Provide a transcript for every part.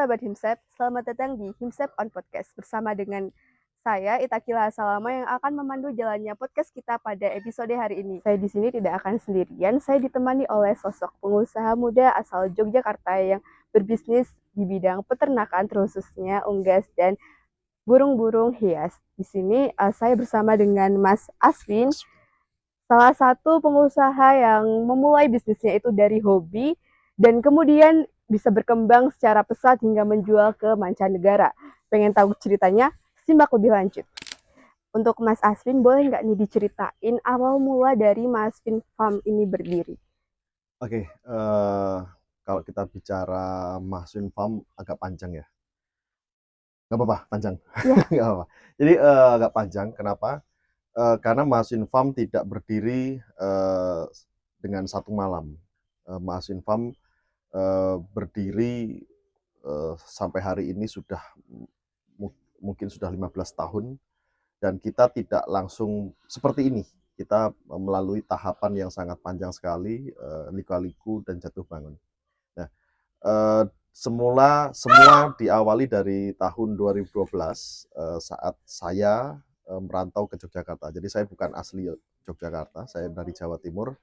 sahabat Himsep, selamat datang di Himsep on Podcast bersama dengan saya Itakila Salama yang akan memandu jalannya podcast kita pada episode hari ini. Saya di sini tidak akan sendirian, saya ditemani oleh sosok pengusaha muda asal Yogyakarta yang berbisnis di bidang peternakan khususnya unggas dan burung-burung hias. Di sini saya bersama dengan Mas Aswin, salah satu pengusaha yang memulai bisnisnya itu dari hobi dan kemudian bisa berkembang secara pesat hingga menjual ke mancanegara. Pengen tahu ceritanya? Simak lebih lanjut. Untuk Mas Aswin, boleh nggak nih diceritain awal mula dari Mas Aswin Farm ini berdiri? Oke, kalau kita bicara Mahsun Farm agak panjang ya. Nggak apa-apa, panjang. Ya, Nggak apa-apa. Jadi agak panjang. Kenapa? Karena Mahsun Farm tidak berdiri dengan satu malam. Mahsun Farm berdiri sampai hari ini sudah mungkin sudah 15 tahun dan kita tidak langsung seperti ini. Kita melalui tahapan yang sangat panjang sekali, liku-liku dan jatuh bangun. Nah, semua diawali dari tahun 2012 saat saya merantau ke Yogyakarta. Jadi saya bukan asli Yogyakarta, saya dari Jawa Timur,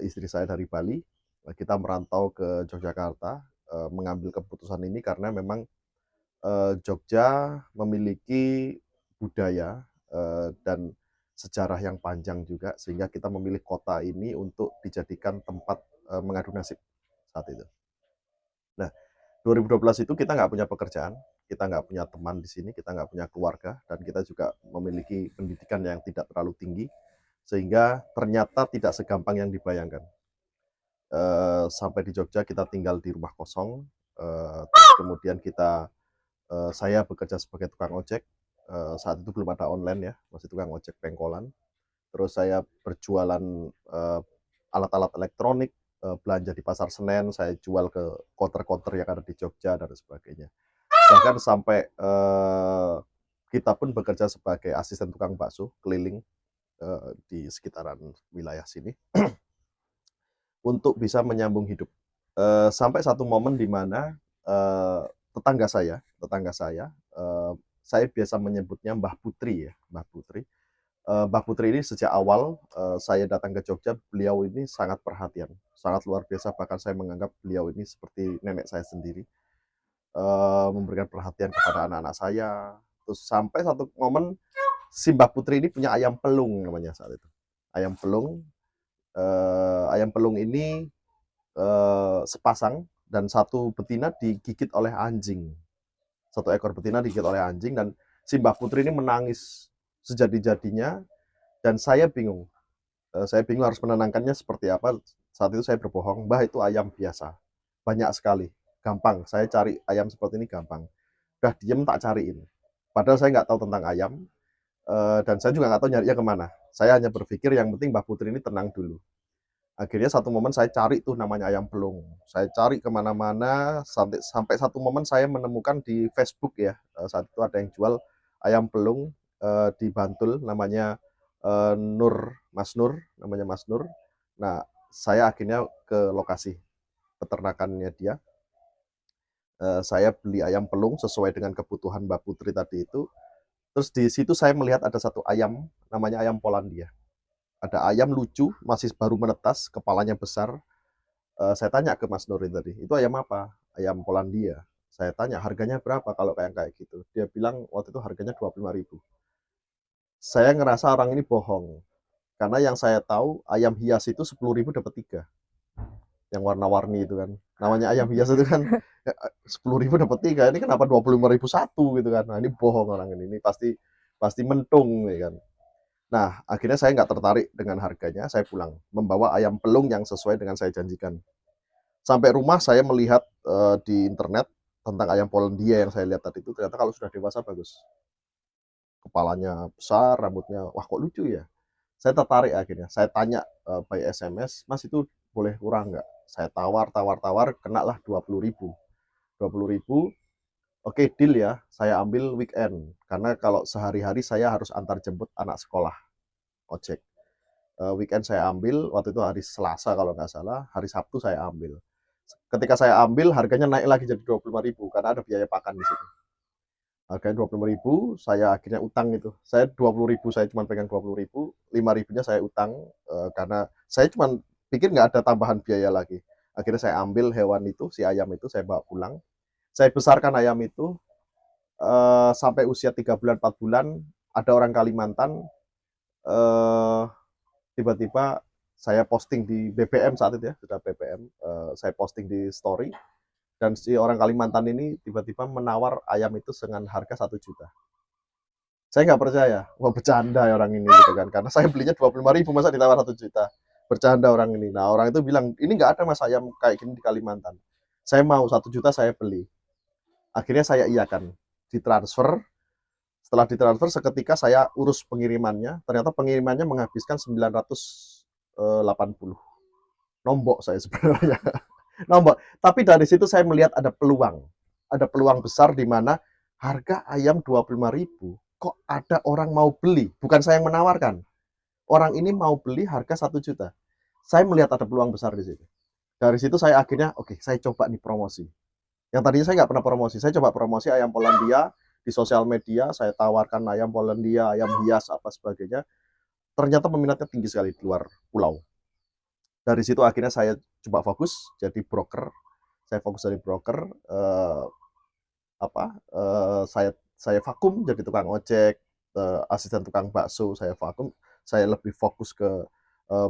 istri saya dari Bali. Kita merantau ke Yogyakarta, mengambil keputusan ini karena memang Jogja memiliki budaya dan sejarah yang panjang juga, sehingga kita memilih kota ini untuk dijadikan tempat mengadu nasib saat itu. Nah, 2012 itu kita nggak punya pekerjaan, kita nggak punya teman di sini, kita nggak punya keluarga, dan kita juga memiliki pendidikan yang tidak terlalu tinggi, sehingga ternyata tidak segampang yang dibayangkan. Sampai di Jogja kita tinggal di rumah kosong, terus kemudian saya bekerja sebagai tukang ojek. Saat itu belum ada online ya, masih tukang ojek pengkolan. Terus saya berjualan alat-alat elektronik, belanja di pasar Senen, saya jual ke counter-counter yang ada di Jogja dan sebagainya. Bahkan sampai kita pun bekerja sebagai asisten tukang bakso keliling di sekitaran wilayah sini untuk bisa menyambung hidup. Sampai satu momen di mana saya biasa menyebutnya Mbah Putri ya, Mbah Putri. Mbah Putri ini sejak awal saya datang ke Jogja, beliau ini sangat perhatian, sangat luar biasa. Bahkan saya menganggap beliau ini seperti nenek saya sendiri, memberikan perhatian kepada anak-anak saya. Terus sampai satu momen si Mbah Putri ini punya ayam pelung namanya saat itu. Ayam pelung, ayam pelung ini sepasang dan satu betina digigit oleh anjing. Satu ekor betina digigit oleh anjing dan si Mbah Putri ini menangis sejadi-jadinya dan saya bingung. Saya bingung harus menenangkannya seperti apa. Saat itu saya berbohong, Mbah itu ayam biasa. Banyak sekali. Gampang, saya cari ayam seperti ini gampang. Udah diem tak cariin. Padahal saya nggak tahu tentang ayam, dan saya juga nggak tahu nyarinya kemana. Saya hanya berpikir yang penting Mbah Putri ini tenang dulu. Akhirnya satu momen saya cari tuh namanya ayam pelung. Saya cari kemana-mana, sampai satu momen saya menemukan di Facebook ya. Saat itu ada yang jual ayam pelung di Bantul, namanya Mas Nur, namanya Mas Nur. Nah, saya akhirnya ke lokasi peternakannya dia. Saya beli ayam pelung sesuai dengan kebutuhan Mbak Putri tadi itu. Terus di situ saya melihat ada satu ayam, namanya ayam Polandia. Ada ayam lucu, masih baru menetas, kepalanya besar. Saya tanya ke Mas Nurin tadi, itu ayam apa? Ayam Polandia. Saya tanya harganya berapa kalau kayak gitu. Dia bilang waktu itu harganya 25.000. Saya ngerasa orang ini bohong. Karena yang saya tahu ayam hias itu 10.000 dapat 3. Yang warna-warni itu kan. Namanya ayam hias itu kan 10.000 dapat 3. Ini kenapa 25.000 satu gitu kan. Nah, ini bohong orang ini. Ini pasti mentung ya kan. Nah, akhirnya saya nggak tertarik dengan harganya, saya pulang membawa ayam pelung yang sesuai dengan saya janjikan. Sampai rumah saya melihat di internet tentang ayam Polandia yang saya lihat tadi itu, ternyata kalau sudah dewasa bagus. Kepalanya besar, rambutnya, wah kok lucu ya. Saya tertarik akhirnya. Saya tanya by SMS, Mas itu boleh kurang nggak? Saya tawar, kena lah 20.000. 20.000, oke deal ya, saya ambil weekend. Karena kalau sehari-hari saya harus antar jemput anak sekolah, ojek. Weekend saya ambil, waktu itu hari Selasa kalau nggak salah, hari Sabtu saya ambil. Ketika saya ambil harganya naik lagi jadi 25.000 karena ada biaya pakan di situ. Harganya 25.000, saya akhirnya utang itu. Saya 20.000, saya cuma pegang 20.000, 5.000-nya saya utang karena saya cuma pikir nggak ada tambahan biaya lagi. Akhirnya saya ambil hewan itu, si ayam itu saya bawa pulang. Saya besarkan ayam itu sampai usia 3 bulan 4 bulan. Ada orang Kalimantan eh, tiba-tiba saya posting di BBM saat itu ya, sudah BBM, saya posting di story dan si orang Kalimantan ini tiba-tiba menawar ayam itu dengan harga 1 juta. Saya nggak percaya, wah bercanda ya orang ini gitu kan, karena saya belinya 25.000 masa ditawar 1 juta, bercanda orang ini. Nah orang itu bilang ini nggak ada mas ayam kayak gini di Kalimantan. Saya mau 1 juta saya beli. Akhirnya saya iakan, ditransfer. Setelah ditransfer seketika saya urus pengirimannya. Ternyata pengirimannya menghabiskan 980. Nombok saya sebenarnya. Nombok. Tapi dari situ saya melihat ada peluang. Ada peluang besar di mana harga ayam 25.000 kok ada orang mau beli. Bukan saya yang menawarkan. Orang ini mau beli harga 1 juta. Saya melihat ada peluang besar di situ. Dari situ saya akhirnya, oke, saya coba nih promosi. Yang tadinya saya nggak pernah promosi. Saya coba promosi ayam Polandia di sosial media. Saya tawarkan ayam Polandia, ayam hias, apa sebagainya. Ternyata peminatnya tinggi sekali di luar pulau. Dari situ akhirnya saya coba fokus jadi broker. Saya fokus jadi broker. Saya vakum jadi tukang ojek, asisten tukang bakso saya vakum. Saya lebih fokus ke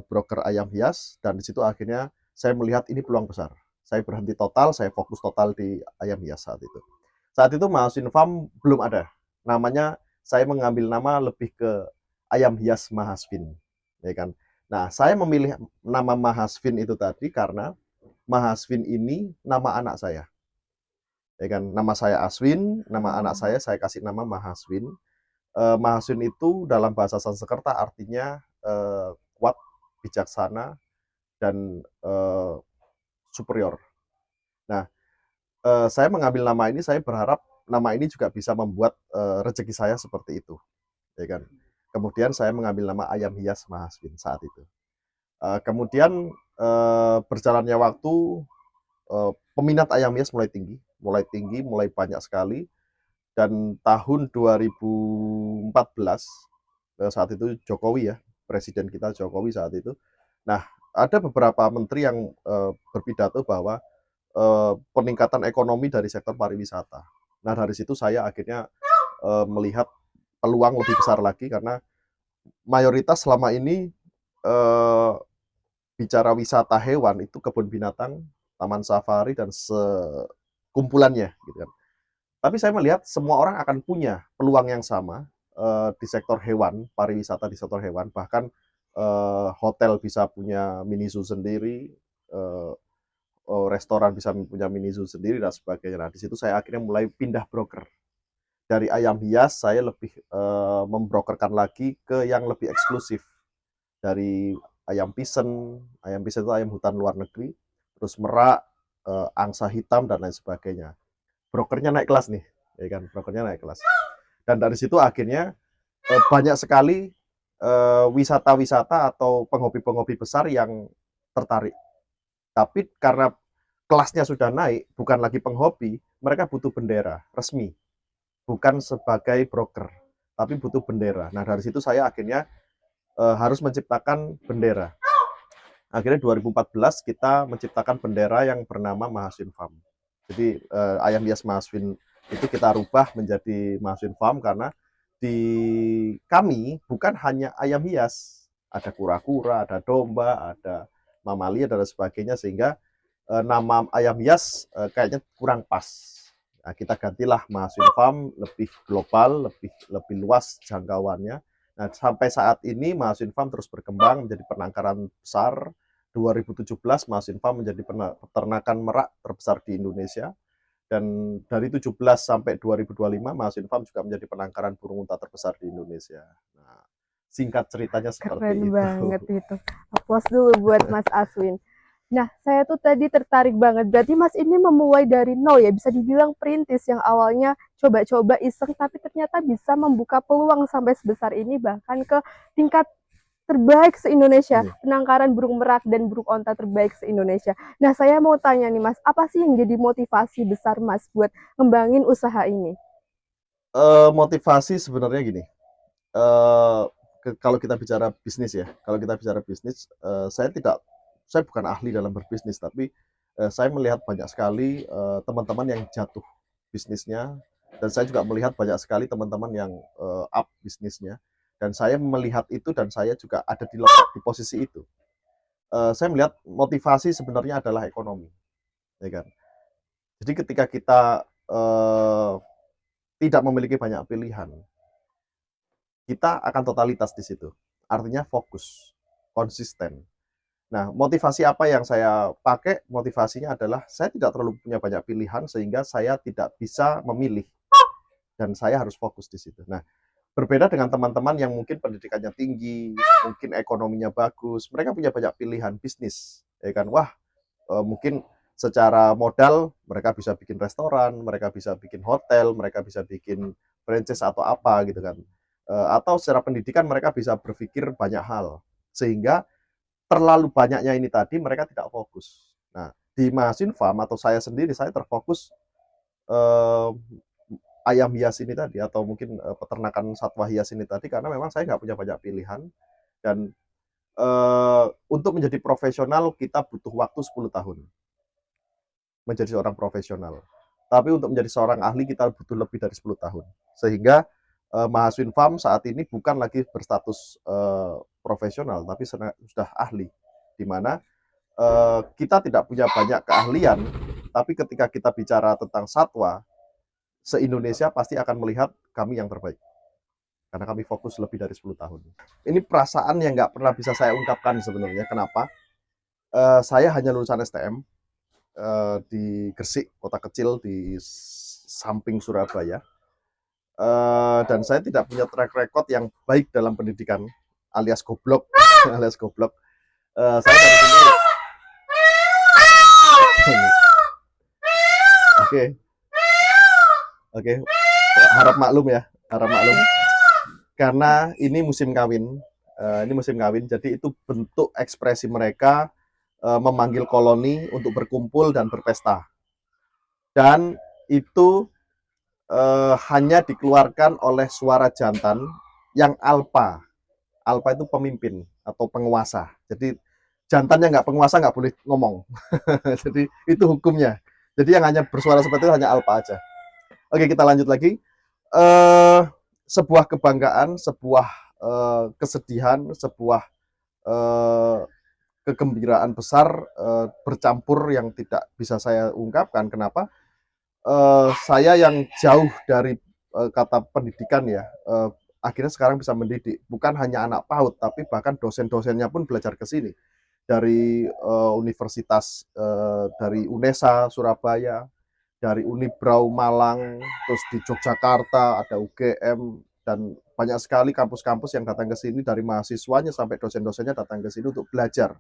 broker ayam hias dan di situ akhirnya saya melihat ini peluang besar. Saya berhenti total, saya fokus total di ayam hias saat itu. Saat itu Mahasin Farm belum ada. Namanya saya mengambil nama lebih ke ayam hias Mahasvin, ya kan. Nah, saya memilih nama Mahasvin itu tadi karena Mahasvin ini nama anak saya. Ya kan, nama saya Aswin, nama anak saya kasih nama Mahaswin. Mahaswin itu dalam bahasa Sanskerta artinya kuat, bijaksana, dan superior. Nah, saya mengambil nama ini, saya berharap nama ini juga bisa membuat rezeki saya seperti itu, ya kan. Kemudian saya mengambil nama Ayam Hias Mahaswin saat itu. Kemudian berjalannya waktu, peminat ayam hias mulai banyak sekali. Dan tahun 2014 saat itu Jokowi ya, presiden kita Jokowi saat itu. Nah, ada beberapa menteri yang berpidato bahwa peningkatan ekonomi dari sektor pariwisata. Nah, dari situ saya akhirnya melihat peluang lebih besar lagi karena mayoritas selama ini eh, bicara wisata hewan itu kebun binatang, taman safari dan sekumpulannya gitu kan. Tapi saya melihat semua orang akan punya peluang yang sama di sektor hewan, pariwisata di sektor hewan, bahkan hotel bisa punya mini zoo sendiri, eh, restoran bisa punya mini zoo sendiri dan sebagainya. Nah, di situ saya akhirnya mulai pindah broker. Dari ayam hias saya lebih membrokerkan lagi ke yang lebih eksklusif. Dari ayam pisen itu ayam hutan luar negeri, terus merak, angsa hitam dan lain sebagainya. Brokernya naik kelas nih, ya kan? Brokernya naik kelas. Dan dari situ akhirnya banyak sekali wisata-wisata atau penghobi-penghobi besar yang tertarik. Tapi karena kelasnya sudah naik, bukan lagi penghobi, mereka butuh bendera resmi, bukan sebagai broker, tapi butuh bendera. Nah, dari situ saya akhirnya harus menciptakan bendera. Akhirnya 2014 kita menciptakan bendera yang bernama Mahaswin Farm. Jadi ayam hias Mahaswin itu kita rubah menjadi Mahaswin Farm karena di kami bukan hanya ayam hias, ada kura-kura, ada domba, ada mamalia dan sebagainya sehingga nama ayam hias kayaknya kurang pas. Nah, kita gantilah Mahaswin Farm lebih global, lebih luas jangkauannya. Nah, sampai saat ini Mahaswin Farm terus berkembang menjadi penangkaran besar. 2017 Mahaswin Farm menjadi peternakan merak terbesar di Indonesia. Dan dari 17 sampai 2025 Mahaswin Farm juga menjadi penangkaran burung unta terbesar di Indonesia. Nah, singkat ceritanya seperti Keren itu. banget itu. Aplaus dulu buat Mas Aswin. Nah, saya tuh tadi tertarik banget. Berarti Mas ini memulai dari nol ya, bisa dibilang perintis yang awalnya coba-coba iseng, tapi ternyata bisa membuka peluang sampai sebesar ini, bahkan ke tingkat terbaik se-Indonesia, Iya. penangkaran burung merak dan burung onta terbaik se-Indonesia. Nah, saya mau tanya nih Mas, apa sih yang jadi motivasi besar Mas buat ngembangin usaha ini? Motivasi sebenarnya gini, eee, kalau kita bicara bisnis ya, kalau kita bicara bisnis, saya bukan ahli dalam berbisnis, tapi, saya melihat banyak sekali, teman-teman yang jatuh bisnisnya, dan saya juga melihat banyak sekali teman-teman yang, up bisnisnya, dan saya melihat itu dan saya juga ada di posisi itu. Saya melihat motivasi sebenarnya adalah ekonomi, ya kan. Jadi ketika kita, tidak memiliki banyak pilihan, kita akan totalitas di situ. Artinya fokus, konsisten. Nah, motivasi apa yang saya pakai? Motivasinya adalah saya tidak terlalu punya banyak pilihan sehingga saya tidak bisa memilih dan saya harus fokus di situ. Nah, berbeda dengan teman-teman yang mungkin pendidikannya tinggi, mungkin ekonominya bagus, mereka punya banyak pilihan bisnis, ya kan? Wah, mungkin secara modal mereka bisa bikin restoran, mereka bisa bikin hotel, mereka bisa bikin franchise atau apa gitu kan. Atau secara pendidikan mereka bisa berpikir banyak hal. Sehingga terlalu banyaknya ini tadi mereka tidak fokus. Nah, di Mahasin Farm atau saya sendiri saya terfokus eh, ayam hias ini tadi atau mungkin peternakan satwa hias ini tadi karena memang saya nggak punya banyak pilihan dan untuk menjadi profesional kita butuh waktu 10 tahun menjadi seorang profesional. Tapi untuk menjadi seorang ahli kita butuh lebih dari 10 tahun. Sehingga Mahaswin Farm saat ini bukan lagi berstatus profesional, tapi sudah ahli. Di mana kita tidak punya banyak keahlian, tapi ketika kita bicara tentang satwa, se-Indonesia pasti akan melihat kami yang terbaik. Karena kami fokus lebih dari 10 tahun. Ini perasaan yang nggak pernah bisa saya ungkapkan sebenarnya. Kenapa? Saya hanya lulusan STM, di Gresik, kota kecil di samping Surabaya. Dan saya tidak punya track record yang baik dalam pendidikan, alias goblok, alias goblok. Saya dari sini, oke, oke, harap maklum ya, harap maklum. Karena ini musim kawin, jadi itu bentuk ekspresi mereka memanggil koloni untuk berkumpul dan berpesta. Dan itu hanya dikeluarkan oleh suara jantan yang alfa. Alfa itu pemimpin atau penguasa. Jadi jantan yang nggak penguasa nggak boleh ngomong. Jadi itu hukumnya. Jadi yang hanya bersuara seperti itu hanya alfa aja. Oke, kita lanjut lagi. Eh, Sebuah kebanggaan, sebuah kesedihan, sebuah eh, kegembiraan besar bercampur yang tidak bisa saya ungkapkan. Kenapa? Saya yang jauh dari kata pendidikan ya, akhirnya sekarang bisa mendidik. Bukan hanya anak PAUD, tapi bahkan dosen-dosennya pun belajar ke sini. Dari universitas, dari UNESA Surabaya, dari Unibrau Malang, terus di Yogyakarta ada UGM, dan banyak sekali kampus-kampus yang datang ke sini dari mahasiswanya sampai dosen-dosennya datang ke sini untuk belajar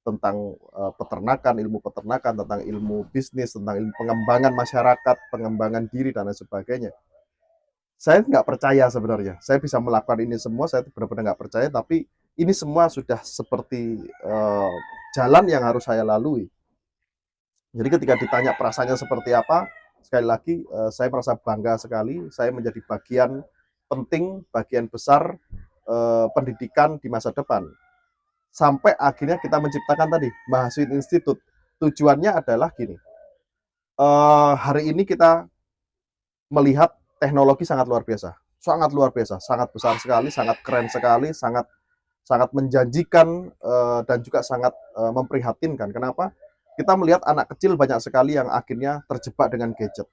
tentang peternakan, ilmu peternakan, tentang ilmu bisnis, tentang ilmu pengembangan masyarakat, pengembangan diri dan lain sebagainya. Saya nggak percaya sebenarnya. Saya bisa melakukan ini semua, saya benar-benar nggak percaya. Tapi ini semua sudah seperti jalan yang harus saya lalui. Jadi ketika ditanya perasaannya seperti apa, sekali lagi saya merasa bangga sekali. Saya menjadi bagian penting, bagian besar pendidikan di masa depan. Sampai akhirnya kita menciptakan tadi Mahasiswa Institute. Tujuannya adalah gini, hari ini kita melihat teknologi sangat luar biasa, sangat besar sekali, sangat keren sekali, sangat sangat menjanjikan dan juga sangat memprihatinkan. Kenapa? Kita melihat anak kecil banyak sekali yang akhirnya terjebak dengan gadget.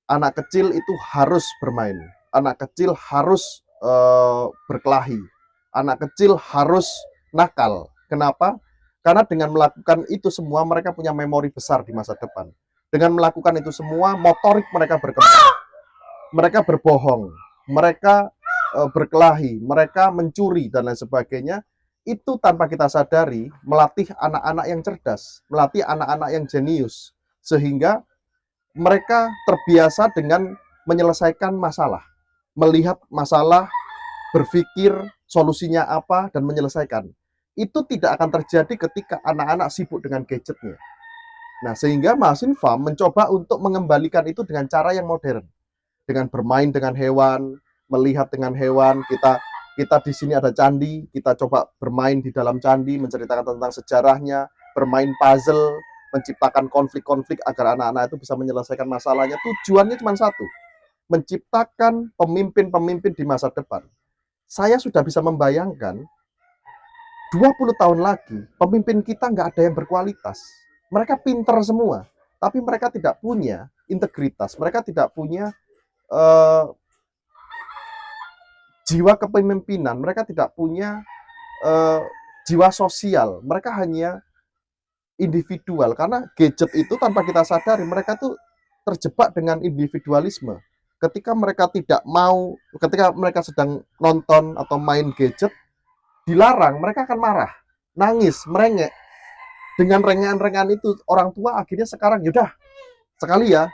Anak kecil itu harus bermain, anak kecil harus berkelahi, anak kecil harus nakal. Kenapa? Karena dengan melakukan itu semua mereka punya memori besar di masa depan. Dengan melakukan itu semua motorik mereka berkembang. Mereka berbohong, mereka berkelahi, mereka mencuri dan lain sebagainya. Itu tanpa kita sadari melatih anak-anak yang cerdas, melatih anak-anak yang jenius, sehingga mereka terbiasa dengan menyelesaikan masalah, melihat masalah berpikir solusinya apa dan menyelesaikan. Itu tidak akan terjadi ketika anak-anak sibuk dengan gadgetnya. Nah, sehingga Masinfam mencoba untuk mengembalikan itu dengan cara yang modern. Dengan bermain dengan hewan, melihat dengan hewan, kita di sini ada candi, kita coba bermain di dalam candi, menceritakan tentang sejarahnya, bermain puzzle, menciptakan konflik-konflik agar anak-anak itu bisa menyelesaikan masalahnya. Tujuannya cuma satu, menciptakan pemimpin-pemimpin di masa depan. Saya sudah bisa membayangkan 20 tahun lagi, pemimpin kita nggak ada yang berkualitas. Mereka pinter semua, tapi mereka tidak punya integritas, mereka tidak punya jiwa kepemimpinan, mereka tidak punya jiwa sosial, mereka hanya individual. Karena gadget itu tanpa kita sadari, mereka tuh terjebak dengan individualisme. Ketika mereka tidak mau, ketika mereka sedang nonton atau main gadget, dilarang, mereka akan marah, nangis, merengek. Dengan rengean-rengean itu, orang tua akhirnya sekarang, yaudah, sekali ya.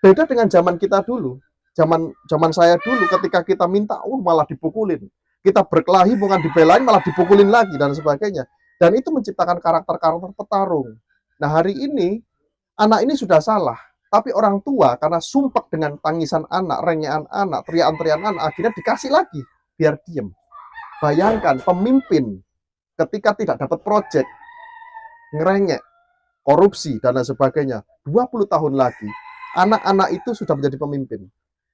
Beda dengan zaman kita dulu. Zaman saya dulu, ketika kita minta, malah dipukulin. Kita berkelahi, bukan dibelain, malah dipukulin lagi, dan sebagainya. Dan itu menciptakan karakter-karakter petarung. Nah, hari ini, anak ini sudah salah. Tapi orang tua, karena sumpek dengan tangisan anak, rengean anak, teriakan-teriakan anak, akhirnya dikasih lagi, biar diem. Bayangkan, pemimpin ketika tidak dapat proyek, ngerengek, korupsi, dan lain sebagainya, 20 tahun lagi, anak-anak itu sudah menjadi pemimpin.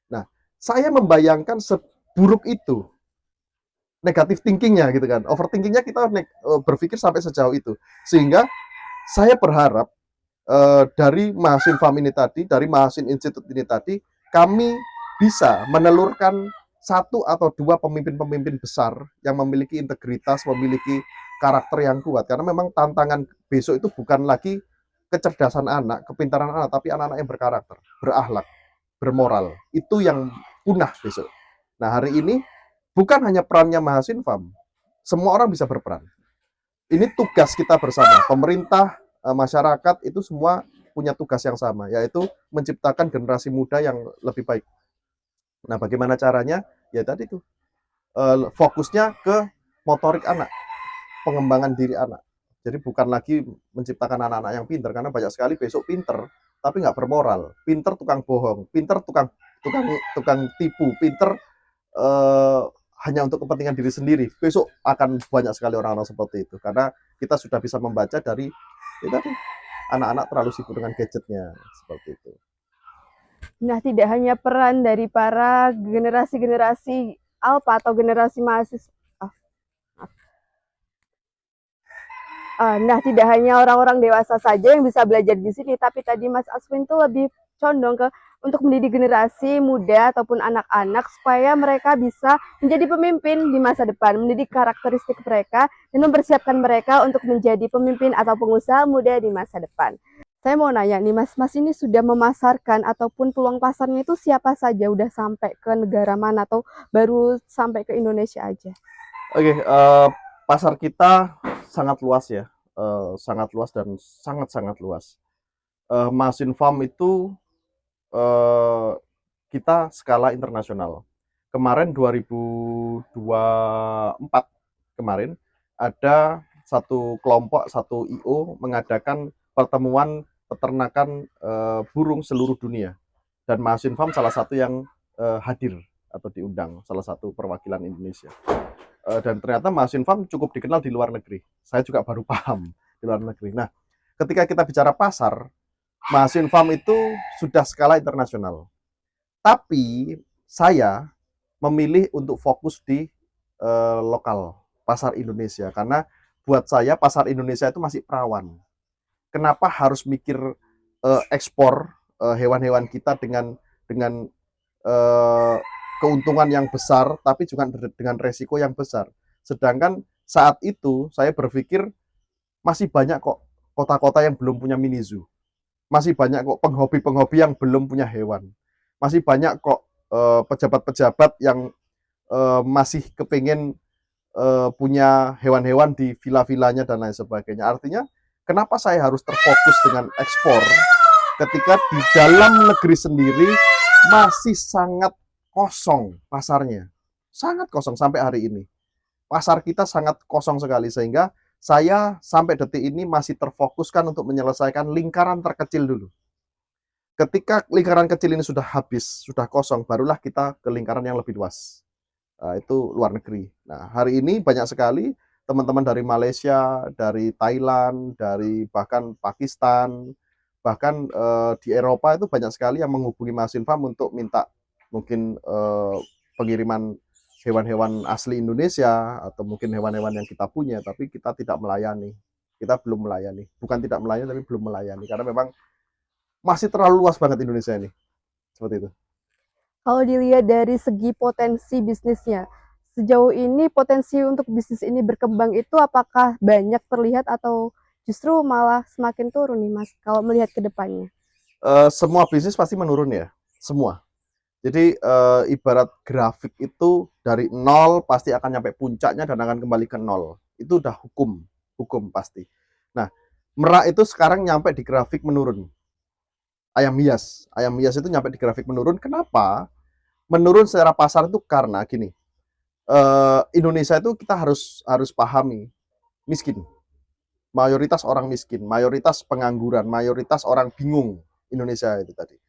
Nah, saya membayangkan seburuk itu, negatif thinkingnya gitu kan, overthinkingnya kita berpikir sampai sejauh itu. Sehingga saya berharap dari Masinfam ini tadi, dari Masin Institute ini tadi, kami bisa menelurkan satu atau dua pemimpin-pemimpin besar yang memiliki integritas, memiliki karakter yang kuat. Karena memang tantangan besok itu bukan lagi kecerdasan anak, kepintaran anak, tapi anak-anak yang berkarakter, berakhlak, bermoral. Itu yang punah besok. Nah, hari ini bukan hanya perannya Masinfam, semua orang bisa berperan. Ini tugas kita bersama, pemerintah, masyarakat itu semua punya tugas yang sama, yaitu menciptakan generasi muda yang lebih baik. Nah, bagaimana caranya? Ya tadi tuh, fokusnya ke motorik anak, pengembangan diri anak. Jadi bukan lagi menciptakan anak-anak yang pinter, karena banyak sekali besok pinter, tapi nggak bermoral. Pinter tukang bohong, pinter tukang tipu, pinter hanya untuk kepentingan diri sendiri. Besok akan banyak sekali orang-orang seperti itu, karena kita sudah bisa membaca dari tadi, anak-anak terlalu sibuk dengan gadgetnya, seperti itu. Nah, tidak hanya peran dari para generasi-generasi alpha atau generasi mahasiswa. Nah, tidak hanya orang-orang dewasa saja yang bisa belajar di sini, tapi tadi Mas Aswin tuh lebih condong ke untuk mendidik generasi muda ataupun anak-anak supaya mereka bisa menjadi pemimpin di masa depan, mendidik karakteristik mereka dan mempersiapkan mereka untuk menjadi pemimpin atau pengusaha muda di masa depan. Saya mau nanya nih, Mas ini sudah memasarkan ataupun peluang pasarnya itu siapa saja? Udah sampai ke negara mana atau baru sampai ke Indonesia aja? Oke, pasar kita sangat luas ya, sangat luas dan sangat-sangat luas. Masinfam itu kita skala internasional. Kemarin 2024 kemarin ada satu kelompok, satu IO mengadakan pertemuan peternakan burung seluruh dunia, dan Masinfam salah satu yang hadir atau diundang, salah satu perwakilan Indonesia. Dan ternyata Masinfam cukup dikenal di luar negeri. Saya juga baru paham di luar negeri. Nah, ketika kita bicara pasar, Masinfam itu sudah skala internasional. Tapi saya memilih untuk fokus di lokal, pasar Indonesia. Karena buat saya pasar Indonesia itu masih perawan. Kenapa harus mikir ekspor hewan-hewan kita dengan keuntungan yang besar, tapi juga dengan resiko yang besar. Sedangkan saat itu saya berpikir masih banyak kok kota-kota yang belum punya mini zoo. Masih banyak kok penghobi-penghobi yang belum punya hewan. Masih banyak kok pejabat-pejabat yang masih kepingin punya hewan-hewan di villa-villanya dan lain sebagainya. Artinya, kenapa saya harus terfokus dengan ekspor ketika di dalam negeri sendiri masih sangat kosong pasarnya. sangat kosong sampai hari ini. Pasar kita sangat kosong sekali sehingga saya sampai detik ini masih terfokuskan untuk menyelesaikan lingkaran terkecil dulu. Ketika lingkaran kecil ini sudah habis, sudah kosong, barulah kita ke lingkaran yang lebih luas. Itu luar negeri. Nah, hari ini banyak sekali teman-teman dari Malaysia, dari Thailand, dari bahkan Pakistan, bahkan di Eropa itu banyak sekali yang menghubungi Mas Infam untuk minta mungkin pengiriman hewan-hewan asli Indonesia atau mungkin hewan-hewan yang kita punya, tapi kita tidak melayani. Kita belum melayani. Bukan tidak melayani, tapi belum melayani. Karena memang masih terlalu luas banget Indonesia ini. Seperti itu. Kalau dilihat dari segi potensi bisnisnya, sejauh ini potensi untuk bisnis ini berkembang itu apakah banyak terlihat atau justru malah semakin turun nih Mas, kalau melihat ke depannya? Semua bisnis pasti menurun ya, semua. Jadi ibarat grafik itu dari nol pasti akan nyampe puncaknya dan akan kembali ke nol. Itu udah hukum pasti. Nah, merak itu sekarang nyampe di grafik menurun. Ayam hias itu nyampe di grafik menurun. Kenapa? Menurun secara pasar itu karena gini, Indonesia itu kita harus pahami miskin. Mayoritas orang miskin, mayoritas pengangguran, mayoritas orang bingung Indonesia itu tadi.